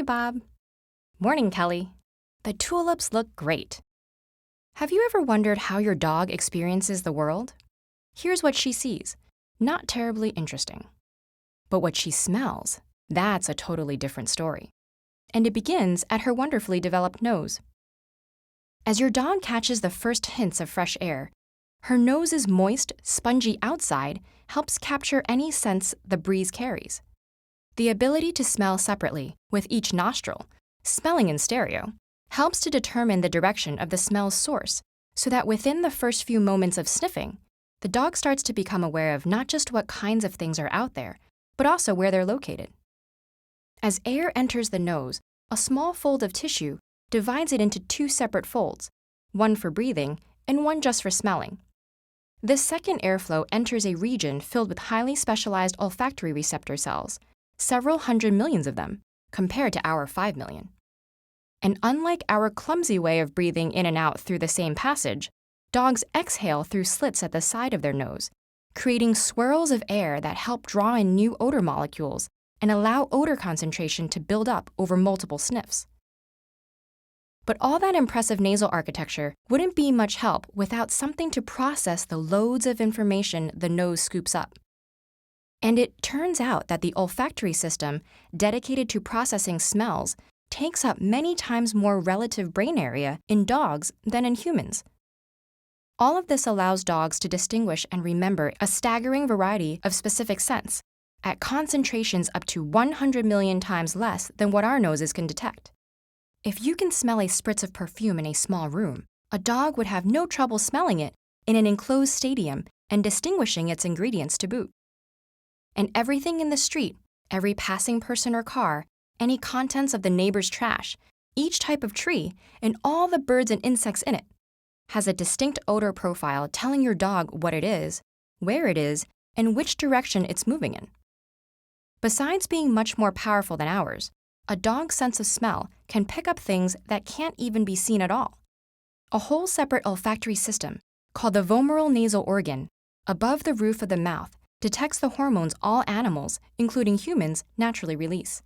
Hi, Bob. Morning, Kelly. The tulips look great. Have you ever wondered how your dog experiences the world? Here's what she sees. Not terribly interesting. But what she smells, that's a totally different story. And it begins at her wonderfully developed nose. As your dog catches the first hints of fresh air, her nose's moist, spongy outside helps capture any scents the breeze carries. The ability to smell separately, with each nostril, smelling in stereo, helps to determine the direction of the smell's source, so that within the first few moments of sniffing, the dog starts to become aware of not just what kinds of things are out there, but also where they're located. As air enters the nose, a small fold of tissue divides it into two separate folds, one for breathing and one just for smelling. This second airflow enters a region filled with highly specialized olfactory receptor cells, several hundred millions of them, compared to our 5 million. And unlike our clumsy way of breathing in and out through the same passage, dogs exhale through slits at the side of their nose, creating swirls of air that help draw in new odor molecules and allow odor concentration to build up over multiple sniffs. But all that impressive nasal architecture wouldn't be much help without something to process the loads of information the nose scoops up. And it turns out that the olfactory system, dedicated to processing smells, takes up many times more relative brain area in dogs than in humans. All of this allows dogs to distinguish and remember a staggering variety of specific scents at concentrations up to 100 million times less than what our noses can detect. If you can smell a spritz of perfume in a small room, a dog would have no trouble smelling it in an enclosed stadium and distinguishing its ingredients to boot. And everything in the street, every passing person or car, any contents of the neighbor's trash, each type of tree, and all the birds and insects in it, has a distinct odor profile telling your dog what it is, where it is, and which direction it's moving in. Besides being much more powerful than ours, a dog's sense of smell can pick up things that can't even be seen at all. A whole separate olfactory system, called the vomeral nasal organ, above the roof of the mouth, detects the hormones all animals, including humans, naturally release.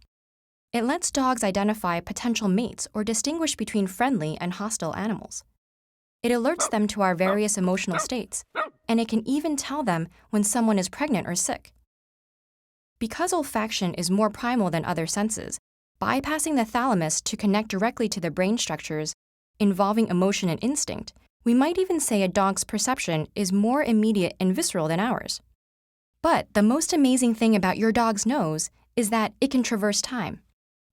It lets dogs identify potential mates or distinguish between friendly and hostile animals. It alerts them to our various emotional states, and it can even tell them when someone is pregnant or sick. Because olfaction is more primal than other senses, bypassing the thalamus to connect directly to the brain structures involving emotion and instinct, we might even say a dog's perception is more immediate and visceral than ours. But the most amazing thing about your dog's nose is that it can traverse time.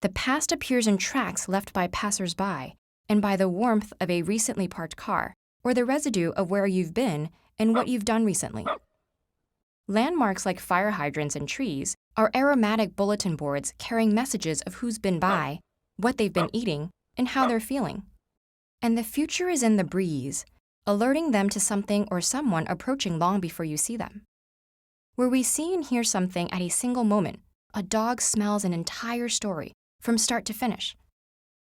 The past appears in tracks left by passers-by and by the warmth of a recently parked car, or the residue of where you've been and what you've done recently. Landmarks like fire hydrants and trees are aromatic bulletin boards carrying messages of who's been by, what they've been eating, and how they're feeling. And the future is in the breeze, alerting them to something or someone approaching long before you see them. Where we see and hear something at a single moment, a dog smells an entire story, from start to finish.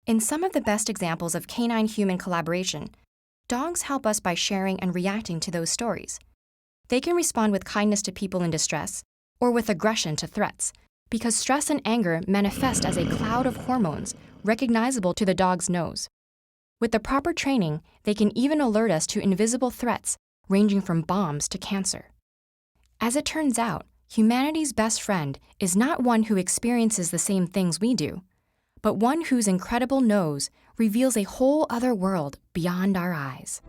In some of the best examples of canine-human collaboration, dogs help us by sharing and reacting to those stories. They can respond with kindness to people in distress, or with aggression to threats, because stress and anger manifest as a cloud of hormones recognizable to the dog's nose. With the proper training, they can even alert us to invisible threats, ranging from bombs to cancer. As it turns out, humanity's best friend is not one who experiences the same things we do, but one whose incredible nose reveals a whole other world beyond our eyes.